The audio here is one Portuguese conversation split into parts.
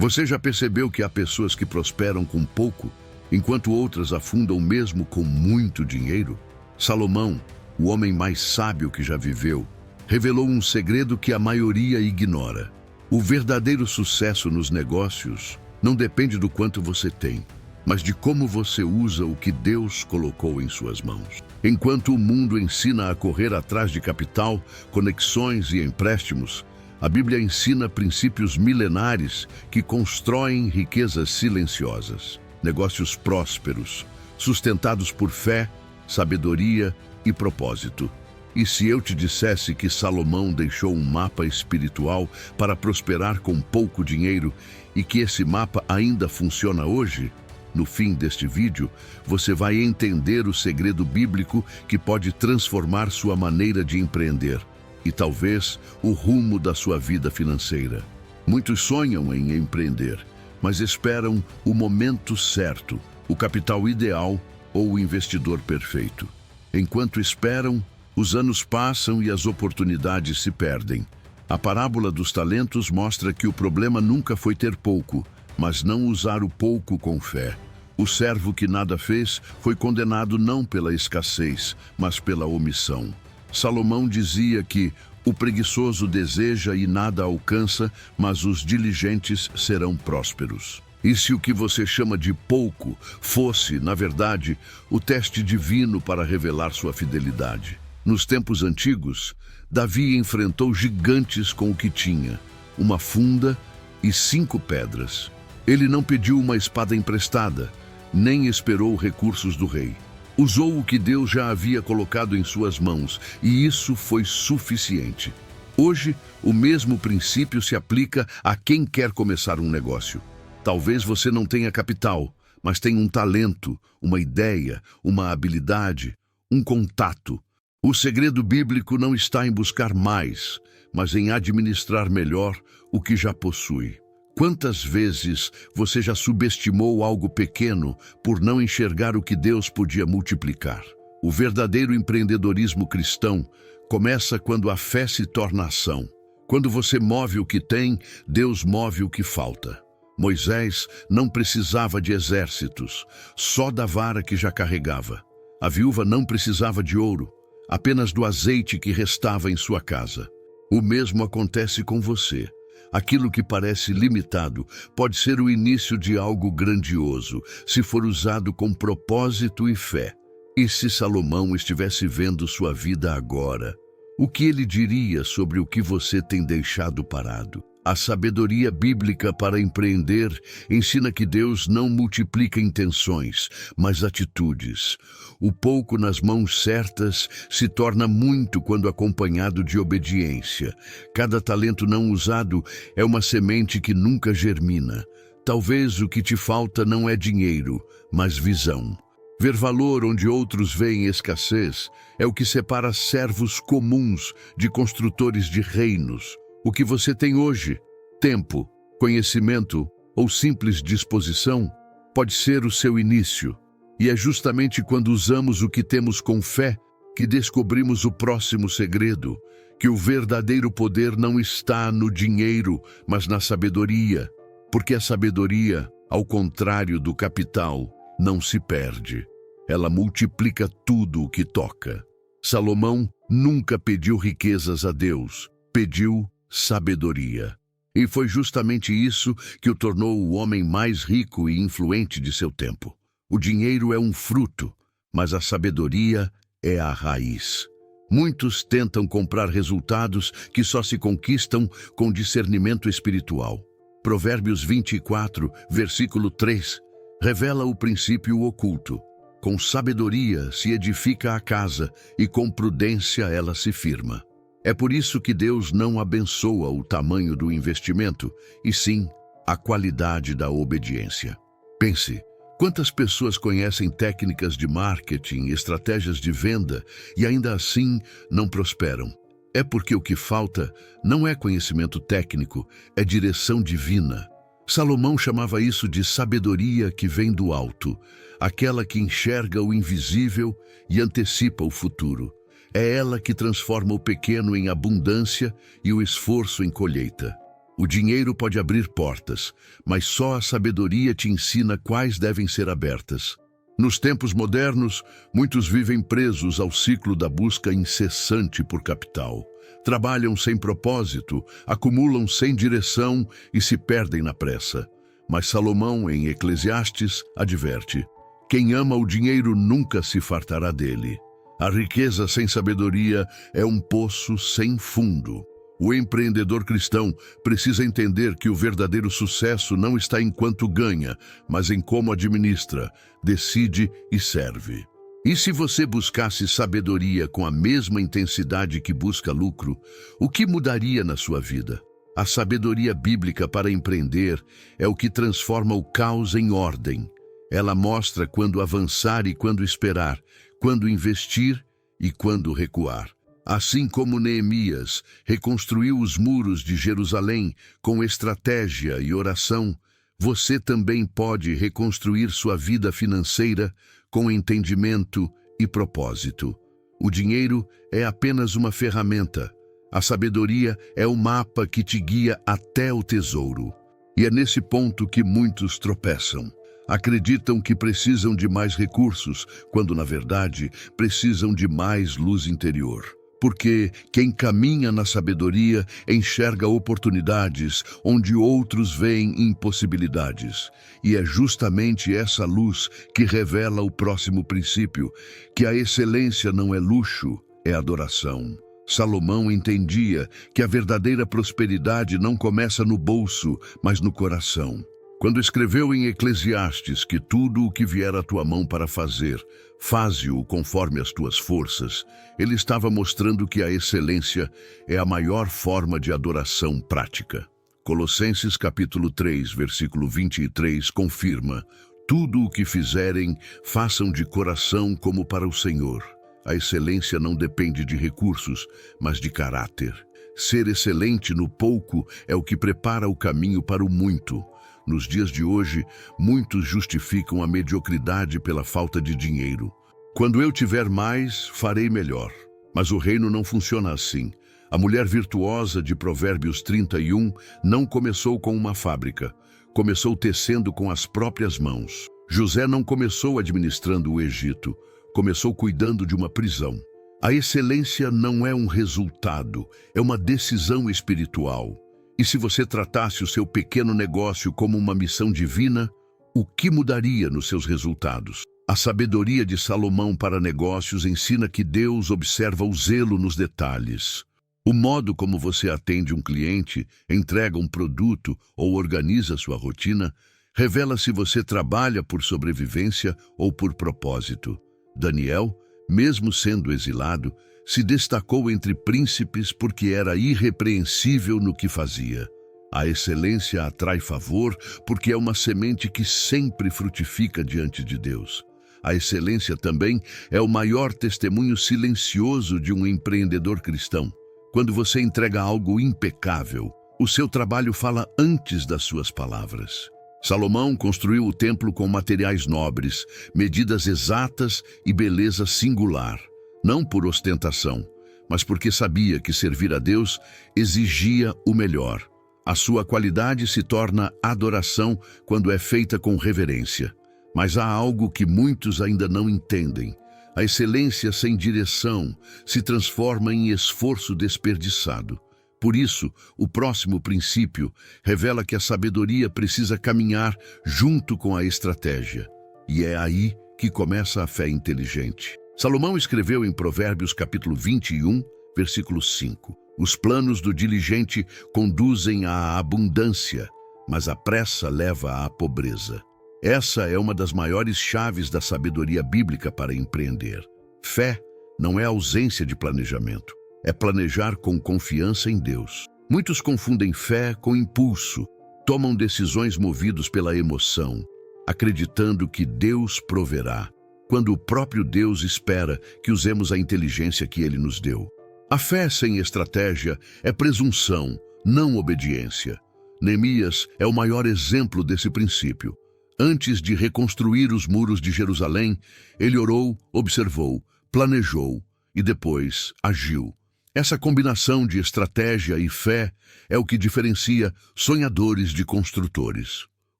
Você já percebeu que há pessoas que prosperam com pouco, enquanto outras afundam mesmo com muito dinheiro? Salomão, o homem mais sábio que já viveu, revelou um segredo que a maioria ignora. O verdadeiro sucesso nos negócios não depende do quanto você tem, mas de como você usa o que Deus colocou em suas mãos. Enquanto o mundo ensina a correr atrás de capital, conexões e empréstimos, a Bíblia ensina princípios milenares que constroem riquezas silenciosas, negócios prósperos, sustentados por fé, sabedoria e propósito. E se eu te dissesse que Salomão deixou um mapa espiritual para prosperar com pouco dinheiro e que esse mapa ainda funciona hoje? No fim deste vídeo, você vai entender o segredo bíblico que pode transformar sua maneira de empreender e talvez o rumo da sua vida financeira. Muitos sonham em empreender, mas esperam o momento certo, o capital ideal ou o investidor perfeito. Enquanto esperam, os anos passam e as oportunidades se perdem. A parábola dos talentos mostra que o problema nunca foi ter pouco, mas não usar o pouco com fé. O servo que nada fez foi condenado não pela escassez, mas pela omissão. Salomão dizia que o preguiçoso deseja e nada alcança, mas os diligentes serão prósperos. E se o que você chama de pouco fosse, na verdade, o teste divino para revelar sua fidelidade? Nos tempos antigos, Davi enfrentou gigantes com o que tinha, uma funda e 5 pedras. Ele não pediu uma espada emprestada, nem esperou recursos do rei. Usou o que Deus já havia colocado em suas mãos, e isso foi suficiente. Hoje, o mesmo princípio se aplica a quem quer começar um negócio. Talvez você não tenha capital, mas tenha um talento, uma ideia, uma habilidade, um contato. O segredo bíblico não está em buscar mais, mas em administrar melhor o que já possui. Quantas vezes você já subestimou algo pequeno por não enxergar o que Deus podia multiplicar? O verdadeiro empreendedorismo cristão começa quando a fé se torna ação. Quando você move o que tem, Deus move o que falta. Moisés não precisava de exércitos, só da vara que já carregava. A viúva não precisava de ouro, apenas do azeite que restava em sua casa. O mesmo acontece com você. Aquilo que parece limitado pode ser o início de algo grandioso, se for usado com propósito e fé. E se Salomão estivesse vendo sua vida agora, o que ele diria sobre o que você tem deixado parado? A sabedoria bíblica para empreender ensina que Deus não multiplica intenções, mas atitudes. O pouco nas mãos certas se torna muito quando acompanhado de obediência. Cada talento não usado é uma semente que nunca germina. Talvez o que te falta não é dinheiro, mas visão. Ver valor onde outros veem escassez é o que separa servos comuns de construtores de reinos. O que você tem hoje, tempo, conhecimento ou simples disposição, pode ser o seu início. E é justamente quando usamos o que temos com fé que descobrimos o próximo segredo, que o verdadeiro poder não está no dinheiro, mas na sabedoria. Porque a sabedoria, ao contrário do capital, não se perde. Ela multiplica tudo o que toca. Salomão nunca pediu riquezas a Deus, pediu sabedoria. E foi justamente isso que o tornou o homem mais rico e influente de seu tempo. O dinheiro é um fruto, mas a sabedoria é a raiz. Muitos tentam comprar resultados que só se conquistam com discernimento espiritual. Provérbios 24, versículo 3, revela o princípio oculto. Com sabedoria se edifica a casa e com prudência ela se firma. É por isso que Deus não abençoa o tamanho do investimento, e sim a qualidade da obediência. Pense, quantas pessoas conhecem técnicas de marketing, estratégias de venda e ainda assim não prosperam? É porque o que falta não é conhecimento técnico, é direção divina. Salomão chamava isso de sabedoria que vem do alto, aquela que enxerga o invisível e antecipa o futuro. É ela que transforma o pequeno em abundância e o esforço em colheita. O dinheiro pode abrir portas, mas só a sabedoria te ensina quais devem ser abertas. Nos tempos modernos, muitos vivem presos ao ciclo da busca incessante por capital. Trabalham sem propósito, acumulam sem direção e se perdem na pressa. Mas Salomão, em Eclesiastes, adverte: quem ama o dinheiro nunca se fartará dele. A riqueza sem sabedoria é um poço sem fundo. O empreendedor cristão precisa entender que o verdadeiro sucesso não está em quanto ganha, mas em como administra, decide e serve. E se você buscasse sabedoria com a mesma intensidade que busca lucro, o que mudaria na sua vida? A sabedoria bíblica para empreender é o que transforma o caos em ordem. Ela mostra quando avançar e quando esperar, quando investir e quando recuar. Assim como Neemias reconstruiu os muros de Jerusalém com estratégia e oração, você também pode reconstruir sua vida financeira com entendimento e propósito. O dinheiro é apenas uma ferramenta. A sabedoria é o mapa que te guia até o tesouro. E é nesse ponto que muitos tropeçam. Acreditam que precisam de mais recursos, quando na verdade precisam de mais luz interior. Porque quem caminha na sabedoria enxerga oportunidades onde outros veem impossibilidades. E é justamente essa luz que revela o próximo princípio, que a excelência não é luxo, é adoração. Salomão entendia que a verdadeira prosperidade não começa no bolso, mas no coração. Quando escreveu em Eclesiastes que tudo o que vier à tua mão para fazer, faze-o conforme as tuas forças, ele estava mostrando que a excelência é a maior forma de adoração prática. Colossenses capítulo 3, versículo 23 confirma: tudo o que fizerem, façam de coração como para o Senhor. A excelência não depende de recursos, mas de caráter. Ser excelente no pouco é o que prepara o caminho para o muito. Nos dias de hoje, muitos justificam a mediocridade pela falta de dinheiro. Quando eu tiver mais, farei melhor. Mas o reino não funciona assim. A mulher virtuosa de Provérbios 31 não começou com uma fábrica. Começou tecendo com as próprias mãos. José não começou administrando o Egito. Começou cuidando de uma prisão. A excelência não é um resultado, é uma decisão espiritual. E se você tratasse o seu pequeno negócio como uma missão divina, o que mudaria nos seus resultados? A sabedoria de Salomão para negócios ensina que Deus observa o zelo nos detalhes. O modo como você atende um cliente, entrega um produto ou organiza sua rotina, revela se você trabalha por sobrevivência ou por propósito. Daniel, mesmo sendo exilado, se destacou entre príncipes porque era irrepreensível no que fazia. A excelência atrai favor porque é uma semente que sempre frutifica diante de Deus. A excelência também é o maior testemunho silencioso de um empreendedor cristão. Quando você entrega algo impecável, o seu trabalho fala antes das suas palavras. Salomão construiu o templo com materiais nobres, medidas exatas e beleza singular. Não por ostentação, mas porque sabia que servir a Deus exigia o melhor. A sua qualidade se torna adoração quando é feita com reverência. Mas há algo que muitos ainda não entendem. A excelência sem direção se transforma em esforço desperdiçado. Por isso, o próximo princípio revela que a sabedoria precisa caminhar junto com a estratégia. E é aí que começa a fé inteligente. Salomão escreveu em Provérbios capítulo 21, versículo 5. Os planos do diligente conduzem à abundância, mas a pressa leva à pobreza. Essa é uma das maiores chaves da sabedoria bíblica para empreender. Fé não é ausência de planejamento, é planejar com confiança em Deus. Muitos confundem fé com impulso, tomam decisões movidos pela emoção, acreditando que Deus proverá, quando o próprio Deus espera que usemos a inteligência que Ele nos deu. A fé sem estratégia é presunção, não obediência. Neemias é o maior exemplo desse princípio. Antes de reconstruir os muros de Jerusalém, ele orou, observou, planejou e depois agiu. Essa combinação de estratégia e fé é o que diferencia sonhadores de construtores.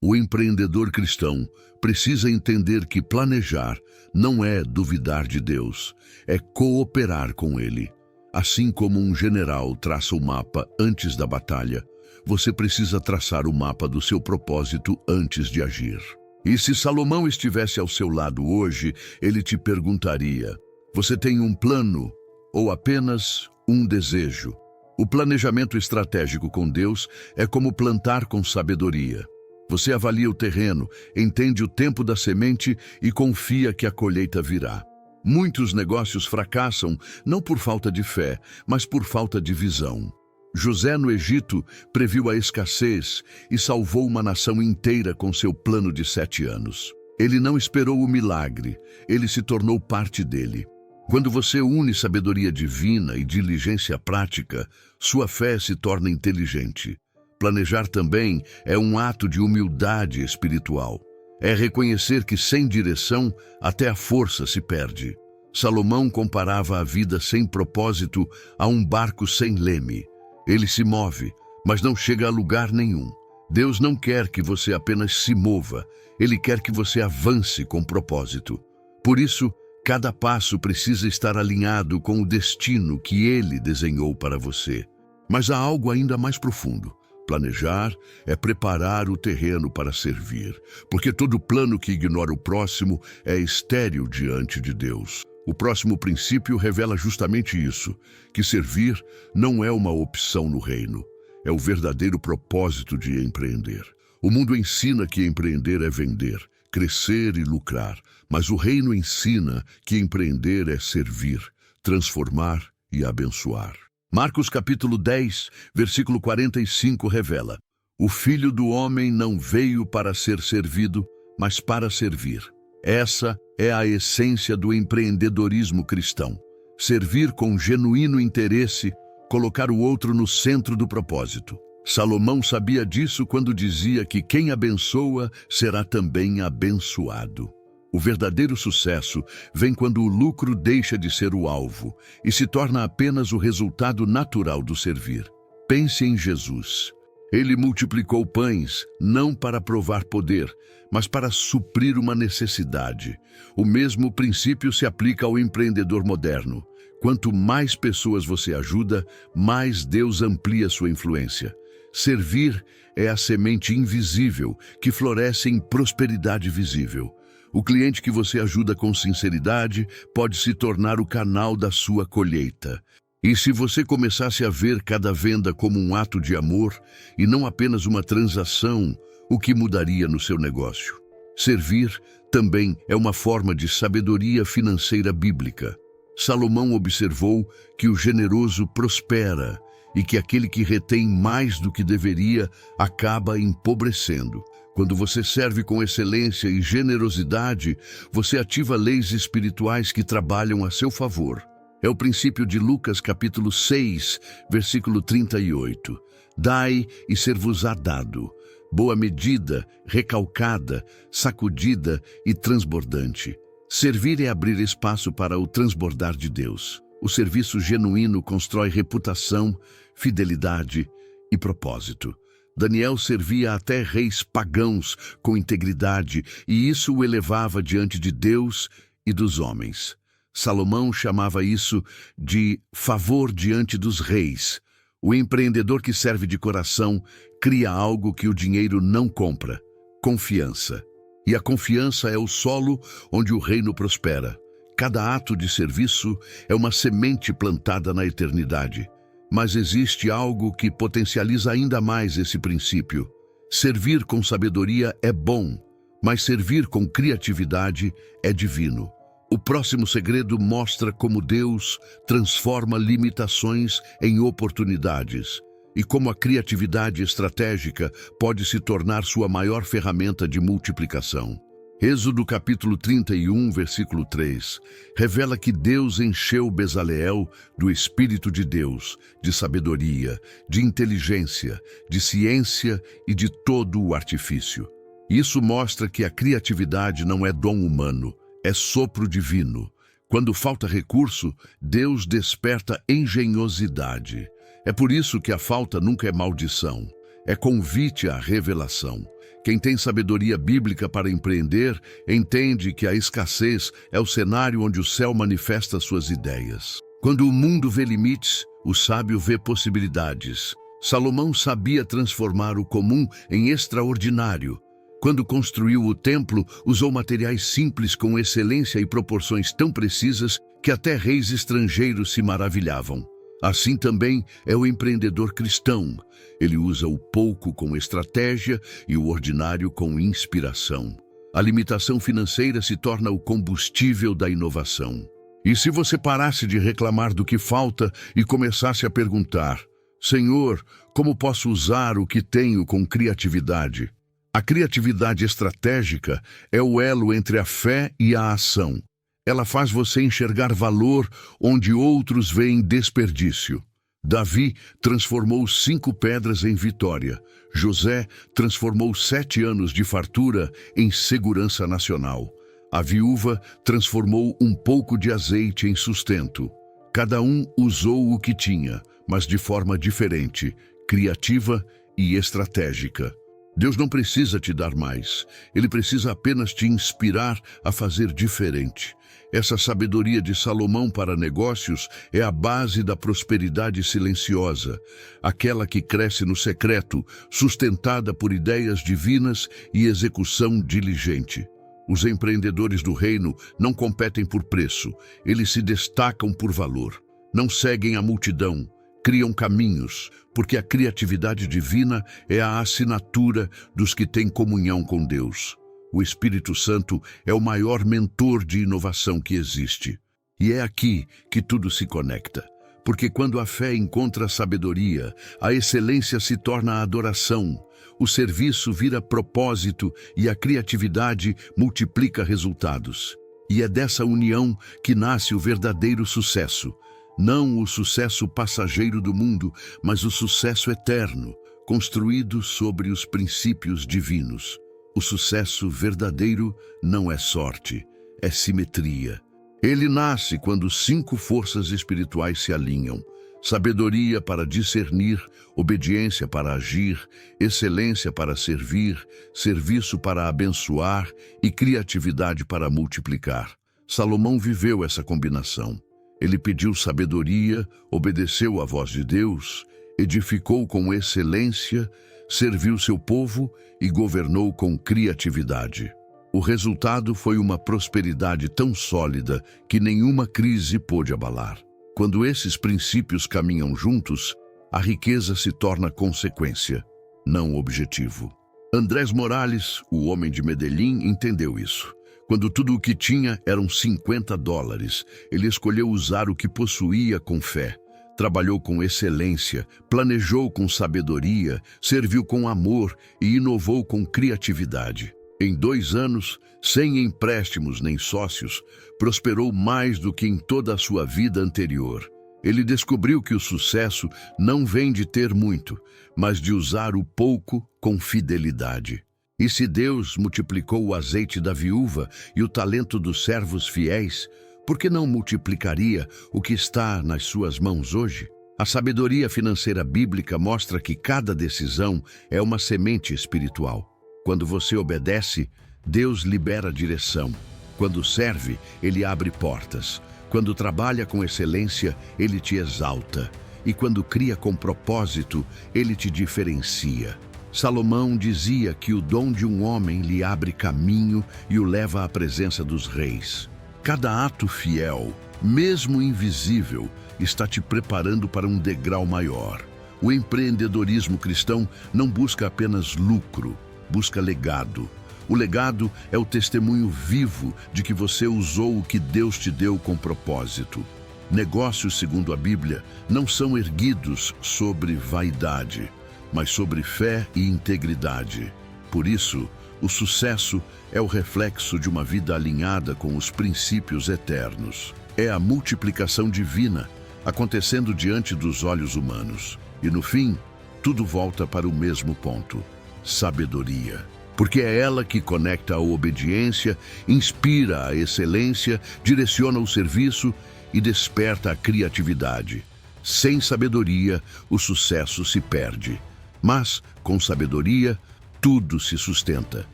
O empreendedor cristão precisa entender que planejar não é duvidar de Deus, é cooperar com Ele. Assim como um general traça o mapa antes da batalha, você precisa traçar o mapa do seu propósito antes de agir. E se Salomão estivesse ao seu lado hoje, ele te perguntaria: você tem um plano ou apenas um desejo? O planejamento estratégico com Deus é como plantar com sabedoria. Você avalia o terreno, entende o tempo da semente e confia que a colheita virá. Muitos negócios fracassam não por falta de fé, mas por falta de visão. José no Egito previu a escassez e salvou uma nação inteira com seu plano de 7 anos. Ele não esperou o milagre, ele se tornou parte dele. Quando você une sabedoria divina e diligência prática, sua fé se torna inteligente. Planejar também é um ato de humildade espiritual. É reconhecer que sem direção, até a força se perde. Salomão comparava a vida sem propósito a um barco sem leme. Ele se move, mas não chega a lugar nenhum. Deus não quer que você apenas se mova, Ele quer que você avance com propósito. Por isso, cada passo precisa estar alinhado com o destino que Ele desenhou para você. Mas há algo ainda mais profundo. Planejar é preparar o terreno para servir, porque todo plano que ignora o próximo é estéril diante de Deus. O próximo princípio revela justamente isso, que servir não é uma opção no reino, é o verdadeiro propósito de empreender. O mundo ensina que empreender é vender, crescer e lucrar, mas o reino ensina que empreender é servir, transformar e abençoar. Marcos capítulo 10, versículo 45 revela: o Filho do Homem não veio para ser servido, mas para servir. Essa é a essência do empreendedorismo cristão. Servir com genuíno interesse, colocar o outro no centro do propósito. Salomão sabia disso quando dizia que quem abençoa será também abençoado. O verdadeiro sucesso vem quando o lucro deixa de ser o alvo e se torna apenas o resultado natural do servir. Pense em Jesus. Ele multiplicou pães, não para provar poder, mas para suprir uma necessidade. O mesmo princípio se aplica ao empreendedor moderno. Quanto mais pessoas você ajuda, mais Deus amplia sua influência. Servir é a semente invisível que floresce em prosperidade visível. O cliente que você ajuda com sinceridade pode se tornar o canal da sua colheita. E se você começasse a ver cada venda como um ato de amor e não apenas uma transação, o que mudaria no seu negócio? Servir também é uma forma de sabedoria financeira bíblica. Salomão observou que o generoso prospera e que aquele que retém mais do que deveria acaba empobrecendo. Quando você serve com excelência e generosidade, você ativa leis espirituais que trabalham a seu favor. É o princípio de Lucas capítulo 6, versículo 38. Dai e ser-vos-á dado. Boa medida, recalcada, sacudida e transbordante. Servir é abrir espaço para o transbordar de Deus. O serviço genuíno constrói reputação, fidelidade e propósito. Daniel servia até reis pagãos com integridade e isso o elevava diante de Deus e dos homens. Salomão chamava isso de favor diante dos reis. O empreendedor que serve de coração cria algo que o dinheiro não compra: confiança. E a confiança é o solo onde o reino prospera. Cada ato de serviço é uma semente plantada na eternidade. Mas existe algo que potencializa ainda mais esse princípio. Servir com sabedoria é bom, mas servir com criatividade é divino. O próximo segredo mostra como Deus transforma limitações em oportunidades e como a criatividade estratégica pode se tornar sua maior ferramenta de multiplicação. Êxodo capítulo 31, versículo 3, revela que Deus encheu Bezaleel do Espírito de Deus, de sabedoria, de inteligência, de ciência e de todo o artifício. Isso mostra que a criatividade não é dom humano, é sopro divino. Quando falta recurso, Deus desperta engenhosidade. É por isso que a falta nunca é maldição, é convite à revelação. Quem tem sabedoria bíblica para empreender, entende que a escassez é o cenário onde o céu manifesta suas ideias. Quando o mundo vê limites, o sábio vê possibilidades. Salomão sabia transformar o comum em extraordinário. Quando construiu o templo, usou materiais simples com excelência e proporções tão precisas que até reis estrangeiros se maravilhavam. Assim também é o empreendedor cristão. Ele usa o pouco com estratégia e o ordinário com inspiração. A limitação financeira se torna o combustível da inovação. E se você parasse de reclamar do que falta e começasse a perguntar: Senhor, como posso usar o que tenho com criatividade? A criatividade estratégica é o elo entre a fé e a ação. Ela faz você enxergar valor onde outros veem desperdício. Davi transformou 5 pedras em vitória. José transformou 7 anos de fartura em segurança nacional. A viúva transformou um pouco de azeite em sustento. Cada um usou o que tinha, mas de forma diferente, criativa e estratégica. Deus não precisa te dar mais. Ele precisa apenas te inspirar a fazer diferente. Essa sabedoria de Salomão para negócios é a base da prosperidade silenciosa, aquela que cresce no secreto, sustentada por ideias divinas e execução diligente. Os empreendedores do reino não competem por preço, eles se destacam por valor. Não seguem a multidão, criam caminhos, porque a criatividade divina é a assinatura dos que têm comunhão com Deus. O Espírito Santo é o maior mentor de inovação que existe. E é aqui que tudo se conecta. Porque quando a fé encontra a sabedoria, a excelência se torna a adoração, o serviço vira propósito e a criatividade multiplica resultados. E é dessa união que nasce o verdadeiro sucesso. Não o sucesso passageiro do mundo, mas o sucesso eterno, construído sobre os princípios divinos. O sucesso verdadeiro não é sorte, é simetria. Ele nasce quando 5 forças espirituais se alinham: sabedoria para discernir, obediência para agir, excelência para servir, serviço para abençoar e criatividade para multiplicar. Salomão viveu essa combinação. Ele pediu sabedoria, obedeceu à voz de Deus, edificou com excelência, serviu seu povo e governou com criatividade. O resultado foi uma prosperidade tão sólida que nenhuma crise pôde abalar. Quando esses princípios caminham juntos, a riqueza se torna consequência, não objetivo. Andrés Morales, o homem de Medellín, entendeu isso. Quando tudo o que tinha eram $50, ele escolheu usar o que possuía com fé. Trabalhou com excelência, planejou com sabedoria, serviu com amor e inovou com criatividade. Em 2 anos, sem empréstimos nem sócios, prosperou mais do que em toda a sua vida anterior. Ele descobriu que o sucesso não vem de ter muito, mas de usar o pouco com fidelidade. E se Deus multiplicou o azeite da viúva e o talento dos servos fiéis, por que não multiplicaria o que está nas suas mãos hoje? A sabedoria financeira bíblica mostra que cada decisão é uma semente espiritual. Quando você obedece, Deus libera direção. Quando serve, Ele abre portas. Quando trabalha com excelência, Ele te exalta. E quando cria com propósito, Ele te diferencia. Salomão dizia que o dom de um homem lhe abre caminho e o leva à presença dos reis. Cada ato fiel, mesmo invisível, está te preparando para um degrau maior. O empreendedorismo cristão não busca apenas lucro, busca legado. O legado é o testemunho vivo de que você usou o que Deus te deu com propósito. Negócios, segundo a Bíblia, não são erguidos sobre vaidade, mas sobre fé e integridade. Por isso, o sucesso é o reflexo de uma vida alinhada com os princípios eternos. É a multiplicação divina acontecendo diante dos olhos humanos. E no fim, tudo volta para o mesmo ponto: sabedoria. porque é ela que conecta a obediência, inspira a excelência, direciona o serviço e desperta a criatividade. Sem sabedoria, o sucesso se perde. Mas, com sabedoria, tudo se sustenta.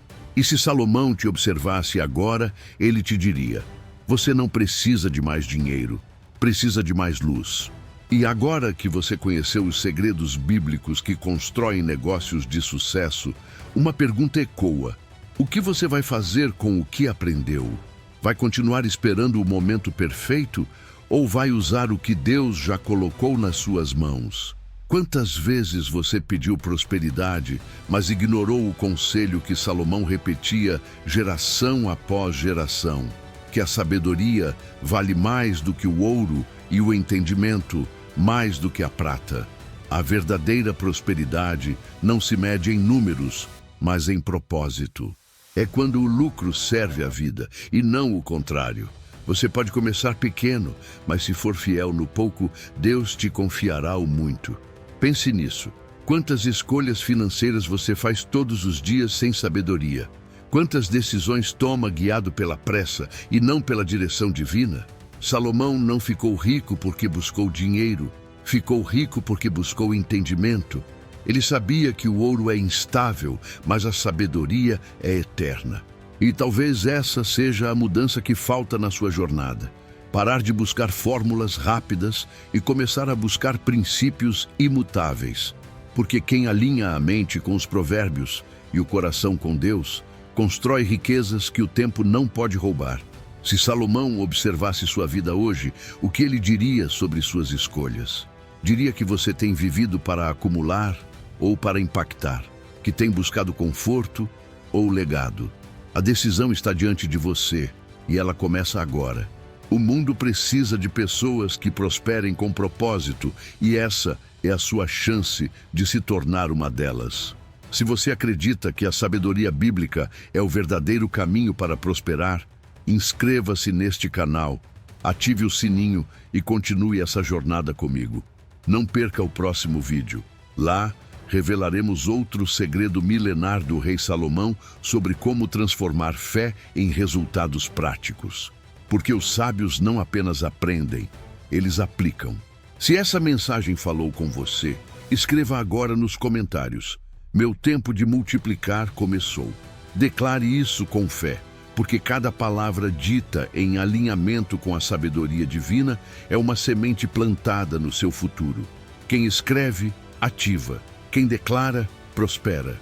E se Salomão te observasse agora, ele te diria: você não precisa de mais dinheiro, precisa de mais luz. E agora que você conheceu os segredos bíblicos que constroem negócios de sucesso, uma pergunta ecoa: o que você vai fazer com o que aprendeu? Vai continuar esperando o momento perfeito ou vai usar o que Deus já colocou nas suas mãos? Quantas vezes você pediu prosperidade, mas ignorou o conselho que Salomão repetia geração após geração? Que a sabedoria vale mais do que o ouro e o entendimento mais do que a prata. A verdadeira prosperidade não se mede em números, mas em propósito. É quando o lucro serve à vida e não o contrário. Você pode começar pequeno, mas se for fiel no pouco, Deus te confiará o muito. Pense nisso. Quantas escolhas financeiras você faz todos os dias sem sabedoria? Quantas decisões toma guiado pela pressa e não pela direção divina? Salomão não ficou rico porque buscou dinheiro, ficou rico porque buscou entendimento. Ele sabia que o ouro é instável, mas a sabedoria é eterna. E talvez essa seja a mudança que falta na sua jornada. Parar de buscar fórmulas rápidas e começar a buscar princípios imutáveis. Porque quem alinha a mente com os provérbios e o coração com Deus, constrói riquezas que o tempo não pode roubar. Se Salomão observasse sua vida hoje, o que ele diria sobre suas escolhas? Diria que você tem vivido para acumular ou para impactar, que tem buscado conforto ou legado. A decisão está diante de você e ela começa agora. O mundo precisa de pessoas que prosperem com propósito e essa é a sua chance de se tornar uma delas. Se você acredita que a sabedoria bíblica é o verdadeiro caminho para prosperar, inscreva-se neste canal, ative o sininho e continue essa jornada comigo. Não perca o próximo vídeo. Lá, revelaremos outro segredo milenar do rei Salomão sobre como transformar fé em resultados práticos. Porque os sábios não apenas aprendem, eles aplicam. Se essa mensagem falou com você, escreva agora nos comentários: meu tempo de multiplicar começou. Declare isso com fé, porque cada palavra dita em alinhamento com a sabedoria divina é uma semente plantada no seu futuro. Quem escreve, ativa. Quem declara, prospera.